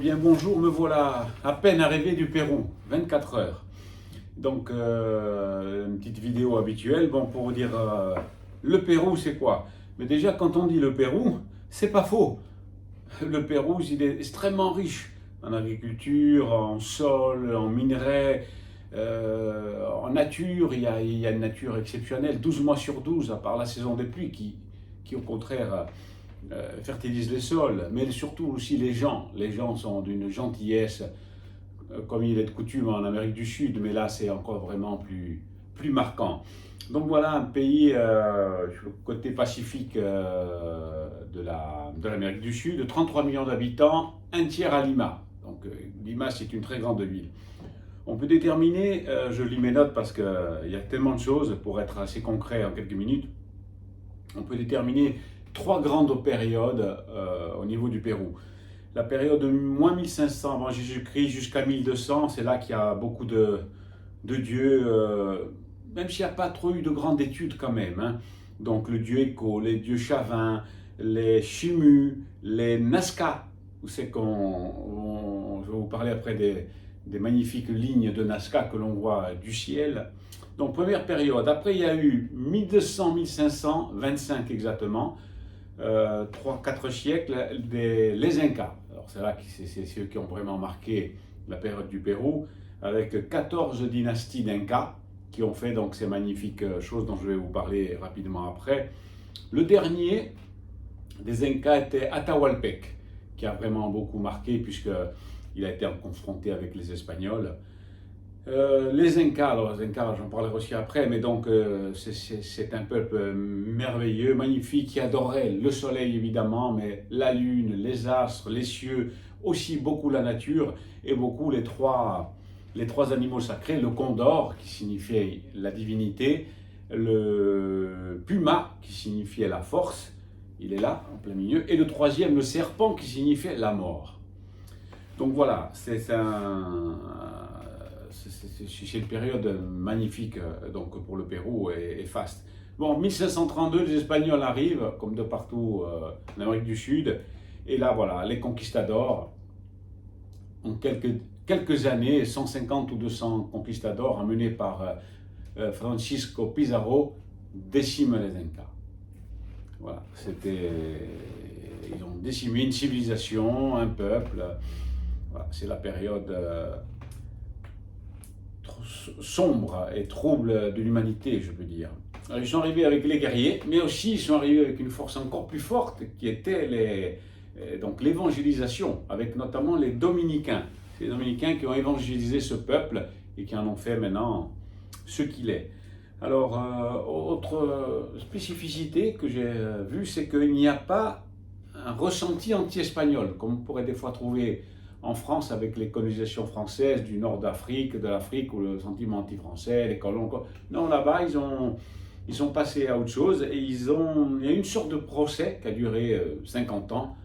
bien bonjour, me voilà à peine arrivé du Pérou, 24 heures. Donc une petite vidéo habituelle, bon pour vous dire le Pérou c'est quoi? Mais déjà quand on dit le Pérou, c'est pas faux. Le Pérou il est extrêmement riche en agriculture, en sol, en minerais, en nature, il y a une nature exceptionnelle, 12 mois sur 12, à part la saison des pluies qui au contraire fertilise les sols, mais surtout aussi les gens. Les gens sont d'une gentillesse, comme il est de coutume en Amérique du Sud, mais là c'est encore vraiment plus marquant. Donc voilà un pays sur le côté pacifique de l'Amérique du Sud, 33 millions d'habitants, un tiers à Lima. Donc Lima c'est une très grande ville. On peut déterminer, je lis mes notes parce qu'il y a tellement de choses pour être assez concret en quelques minutes, on peut déterminer trois grandes périodes au niveau du Pérou. La période de moins 1500 avant Jésus-Christ jusqu'à 1200, c'est là qu'il y a beaucoup de dieux, même s'il n'y a pas trop eu de grandes études quand même. Hein. Donc le dieu Écho, les dieux Chavin, les Chimu, les Nazca. Vous savez je vais vous parler après des magnifiques lignes de Nazca que l'on voit du ciel. Donc première période. Après il y a eu 1200-1500, 25 exactement. 3-4 siècles, les Incas. Alors c'est là que c'est ceux qui ont vraiment marqué la période du Pérou, avec 14 dynasties d'Incas qui ont fait donc ces magnifiques choses dont je vais vous parler rapidement après. Le dernier des Incas était Atahualpec, qui a vraiment beaucoup marqué puisqu'il a été confronté avec les Espagnols. Les Incas, alors les Incas, j'en parlerai aussi après, mais donc c'est un peuple merveilleux, magnifique, qui adorait le soleil évidemment, mais la lune, les astres, les cieux, aussi beaucoup la nature et beaucoup les trois animaux sacrés, le condor qui signifiait la divinité, le puma qui signifiait la force, il est là en plein milieu, et le troisième, le serpent qui signifiait la mort. Donc voilà, c'est une période magnifique donc pour le Pérou et faste. Bon, 1532, les Espagnols arrivent, comme de partout en Amérique du Sud, et là voilà, les conquistadors, en quelques années, 150 ou 200 conquistadors amenés par Francisco Pizarro, déciment les Incas. Voilà, ils ont décimé une civilisation, un peuple. Voilà, c'est la période sombre et trouble de l'humanité, je peux dire. Alors, ils sont arrivés avec les guerriers, mais aussi ils sont arrivés avec une force encore plus forte, qui était donc l'évangélisation, avec notamment les Dominicains. C'est les Dominicains qui ont évangélisé ce peuple et qui en ont fait maintenant ce qu'il est. Alors, autre spécificité que j'ai vue, c'est qu'il n'y a pas un ressenti anti-espagnol, comme on pourrait des fois trouver en France avec les colonisations françaises du nord d'Afrique, de l'Afrique, où le sentiment anti-français, les colons. Non, là-bas, ils sont passés à autre chose et il y a une sorte de procès qui a duré 50 ans,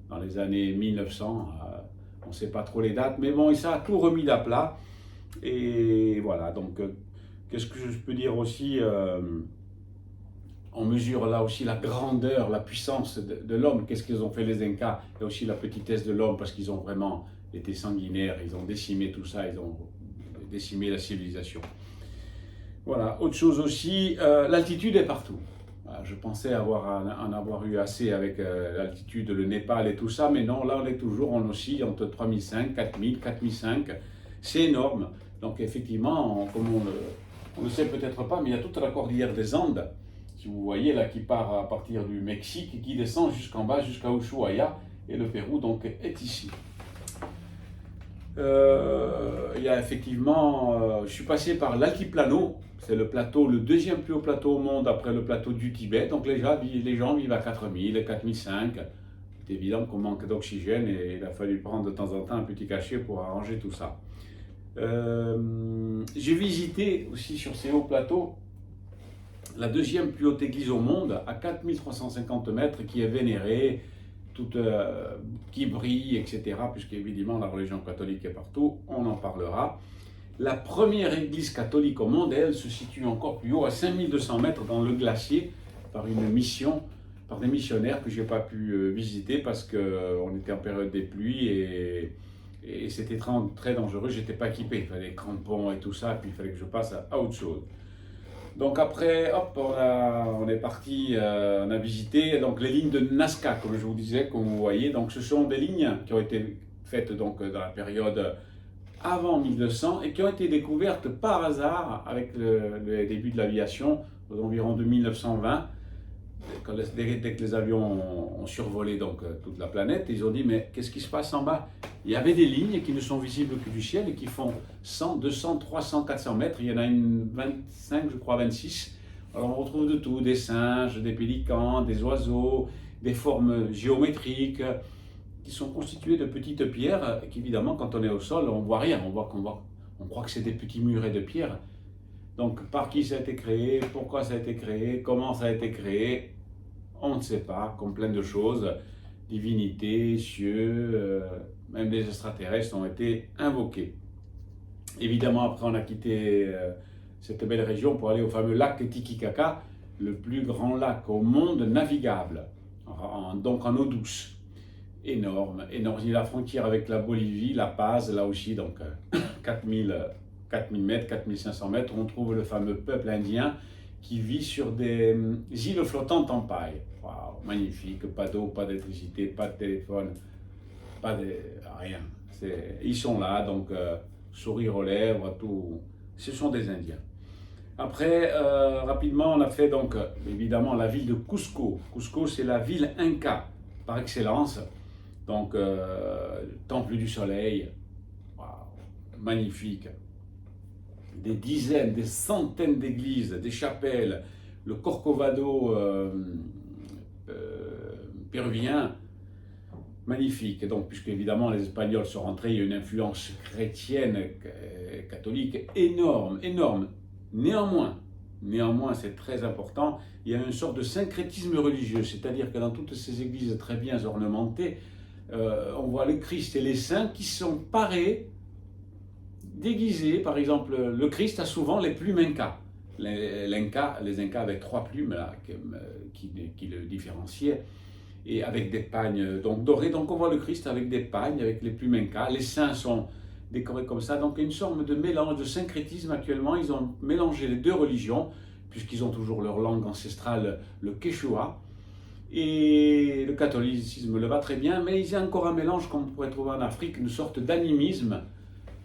dans les années 1900, on ne sait pas trop les dates, mais bon, ça a tout remis à plat. Et voilà, donc, qu'est-ce que je peux dire aussi on mesure là aussi la grandeur, la puissance de l'homme. Qu'est-ce qu'ils ont fait les Incas? Et aussi la petitesse de l'homme, parce qu'ils ont vraiment été sanguinaires, ils ont décimé tout ça, ils ont décimé la civilisation. Voilà, autre chose aussi, l'altitude est partout. Voilà, je pensais en avoir eu assez avec l'altitude, le Népal et tout ça, mais non, là on oscille entre 3005, 4000, 4005, c'est énorme. Donc effectivement, comme on ne le sait peut-être pas, mais il y a toute la cordillère des Andes, si vous voyez là, qui part à partir du Mexique et qui descend jusqu'en bas, jusqu'à Ushuaia, et le Pérou donc est ici. Il y a effectivement, je suis passé par l'Altiplano, c'est le deuxième plus haut plateau au monde après le plateau du Tibet, donc les gens vivent à 4000, 4005, c'est évident qu'on manque d'oxygène et il a fallu prendre de temps en temps un petit cachet pour arranger tout ça. J'ai visité aussi sur ces hauts plateaux la deuxième plus haute église au monde, à 4350 mètres, qui est vénérée, qui brille, etc., puisqu'évidemment la religion catholique est partout, on en parlera. La première église catholique au monde, elle, se situe encore plus haut, à 5200 mètres dans le glacier, par des missionnaires que je n'ai pas pu visiter parce qu'on était en période des pluies et et c'était très dangereux, j'étais pas équipé, il fallait crampons et tout ça, puis il fallait que je passe à autre chose. Donc après, hop, on est parti, on a visité donc, les lignes de Nazca, comme je vous disais, comme vous voyez. Donc ce sont des lignes qui ont été faites donc, dans la période avant 1200 et qui ont été découvertes par hasard avec le début de l'aviation aux environs de 1920. Dès que les avions ont survolé donc, toute la planète, ils ont dit mais qu'est-ce qui se passe en bas? Il y avait des lignes qui ne sont visibles que du ciel et qui font 100, 200, 300, 400 mètres. Il y en a une 25, je crois 26. Alors on retrouve de tout, des singes, des pélicans, des oiseaux, des formes géométriques qui sont constituées de petites pierres qu'évidemment quand on est au sol on ne voit rien, on croit que c'est des petits murets de pierre. Donc par qui ça a été créé, pourquoi ça a été créé, comment ça a été créé, on ne sait pas, comme plein de choses, divinités, cieux, même des extraterrestres ont été invoqués. Évidemment, après, on a quitté cette belle région pour aller au fameux lac Titicaca, le plus grand lac au monde navigable, donc en eau douce. Énorme, énorme. Il y a la frontière avec la Bolivie, La Paz, là aussi, donc 4000 mètres, 4500 mètres, on trouve le fameux peuple indien qui vit sur des îles flottantes en paille. Waouh, magnifique, pas d'eau, pas d'électricité, pas de téléphone, pas de rien. Ils sont là, donc sourire aux lèvres, tout. Ce sont des Indiens. Après, rapidement, on a fait donc évidemment la ville de Cusco. Cusco, c'est la ville Inca par excellence. Donc, temple du soleil, waouh, magnifique. Des dizaines, des centaines d'églises, des chapelles, le Corcovado péruvien, magnifique. Et donc, puisque évidemment les Espagnols sont rentrés, il y a une influence chrétienne, catholique énorme, énorme. Néanmoins, c'est très important, il y a une sorte de syncrétisme religieux, c'est-à-dire que dans toutes ces églises très bien ornementées, on voit le Christ et les saints qui sont parés, déguisés. Par exemple, le Christ a souvent les plumes Inca. Les Incas avec 3 plumes là, qui le différenciaient, et avec des pagnes donc, dorées. Donc on voit le Christ avec des pagnes, avec les plumes Incas. Les saints sont décorés comme ça. Donc il y a une sorte de mélange, de syncrétisme actuellement. Ils ont mélangé les deux religions, puisqu'ils ont toujours leur langue ancestrale, le Quechua. Et le catholicisme le va très bien, mais il y a encore un mélange qu'on pourrait trouver en Afrique, une sorte d'animisme.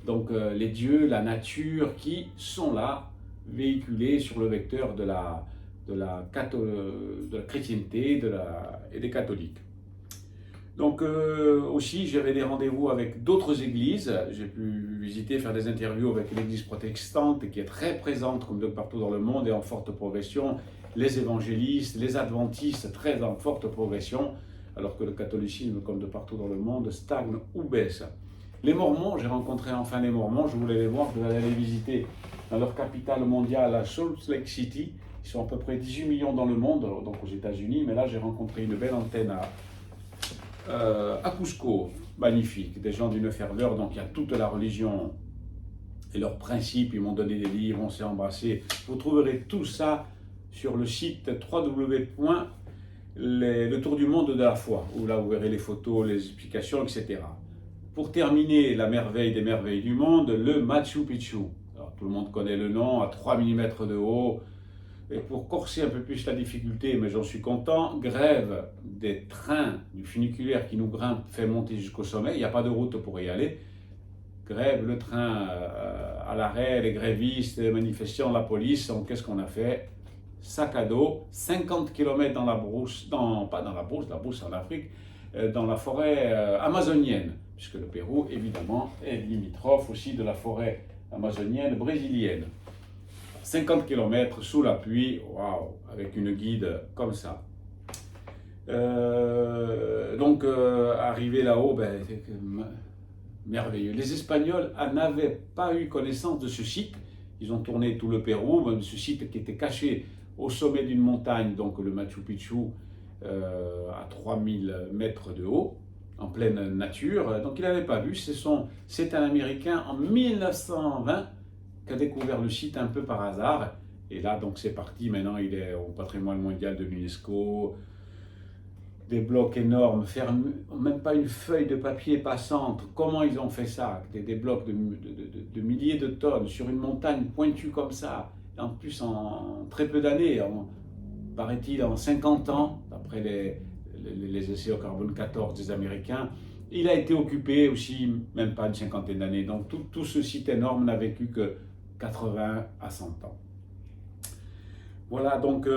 Donc les dieux, la nature qui sont là, véhiculés sur le vecteur de la chrétienté et des catholiques. Donc aussi j'avais des rendez-vous avec d'autres églises, j'ai pu visiter, faire des interviews avec l'église protestante qui est très présente comme de partout dans le monde et en forte progression, les évangélistes, les adventistes très en forte progression, alors que le catholicisme comme de partout dans le monde stagne ou baisse. Les Mormons, j'ai rencontré enfin les Mormons, je voulais les voir, je voulais aller les visiter dans leur capitale mondiale à Salt Lake City. Ils sont à peu près 18 millions dans le monde, donc aux États-Unis, mais là j'ai rencontré une belle antenne à Cusco, magnifique, des gens d'une ferveur, donc il y a toute la religion et leurs principes, ils m'ont donné des livres, on s'est embrassés. Vous trouverez tout ça sur le site le tour du monde de la foi, où là vous verrez les photos, les explications, etc. Pour terminer, la merveille des merveilles du monde, le Machu Picchu. Alors, tout le monde connaît le nom, à 3000 mètres de haut. Et pour corser un peu plus la difficulté, mais j'en suis content, grève des trains du funiculaire qui nous grimpe, fait monter jusqu'au sommet. Il n'y a pas de route pour y aller. Grève le train à l'arrêt, les grévistes, les manifestants, la police. Donc qu'est-ce qu'on a fait? Sac à dos, 50 km dans la brousse, pas dans la brousse en Afrique, dans la forêt amazonienne, puisque le Pérou, évidemment, est limitrophe aussi de la forêt amazonienne brésilienne. 50 km sous la pluie, waouh, avec une guide comme ça. Arrivé là-haut, merveilleux. Les Espagnols n'avaient pas eu connaissance de ce site. Ils ont tourné tout le Pérou, même ce site qui était caché au sommet d'une montagne, donc le Machu Picchu, à 3000 mètres de haut, en pleine nature. Donc il n'avait pas vu. C'est un Américain en 1920 qui a découvert le site un peu par hasard. Et là, donc c'est parti. Maintenant, il est au patrimoine mondial de l'UNESCO. des blocs énormes, faire même pas une feuille de papier passante. Comment ils ont fait ça? Des blocs de milliers de tonnes sur une montagne pointue comme ça, en plus en très peu d'années, paraît-il en 50 ans, d'après les essais au carbone 14 des Américains. Il a été occupé aussi, même pas une cinquantaine d'années. Donc tout ce site énorme n'a vécu que 80 à 100 ans. Voilà, donc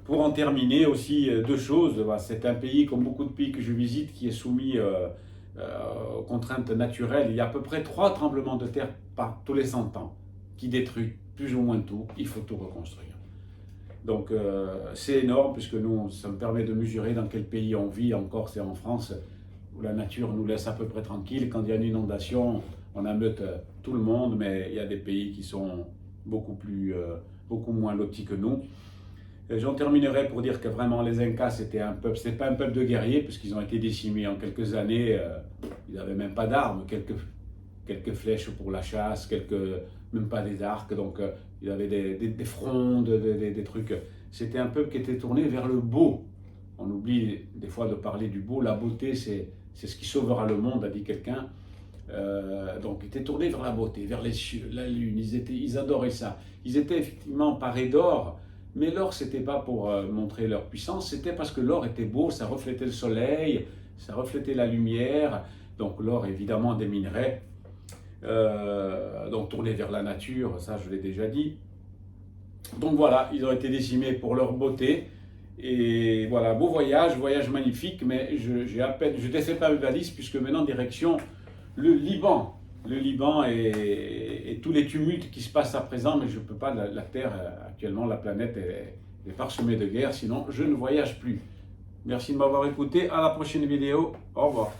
pour en terminer aussi, deux choses. C'est un pays, comme beaucoup de pays que je visite, qui est soumis aux contraintes naturelles. Il y a à peu près 3 tremblements de terre par tous les 100 ans qui détruisent plus ou moins tout. Il faut tout reconstruire. Donc c'est énorme, puisque nous, ça me permet de mesurer dans quel pays on vit, en Corse et en France, où la nature nous laisse à peu près tranquille. Quand il y a une inondation, on ameute tout le monde, mais il y a des pays qui sont beaucoup moins lotis que nous. J'en terminerai pour dire que vraiment les Incas, c'était pas un peuple de guerriers, puisqu'ils ont été décimés en quelques années. Ils n'avaient même pas d'armes, quelques flèches pour la chasse, même pas des arcs. Donc il y avait des frondes, des trucs. C'était un peuple qui était tourné vers le beau. On oublie des fois de parler du beau. La beauté, c'est ce qui sauvera le monde, a dit quelqu'un. Donc ils étaient tournés vers la beauté, vers les cieux, la lune. Ils adoraient ça. Ils étaient effectivement parés d'or, mais l'or, c'était pas pour montrer leur puissance, c'était parce que l'or était beau, ça reflétait le soleil, ça reflétait la lumière. Donc l'or, évidemment, des minerais. Donc tournés vers la nature, ça je l'ai déjà dit. Donc voilà, ils ont été décimés pour leur beauté. Et voilà, beau voyage magnifique, mais je défais pas mes valises, puisque maintenant, direction le Liban. Le Liban et tous les tumultes qui se passent à présent, mais je ne peux pas, la Terre actuellement, la planète est parsemée de guerre, sinon je ne voyage plus. Merci de m'avoir écouté, à la prochaine vidéo, au revoir.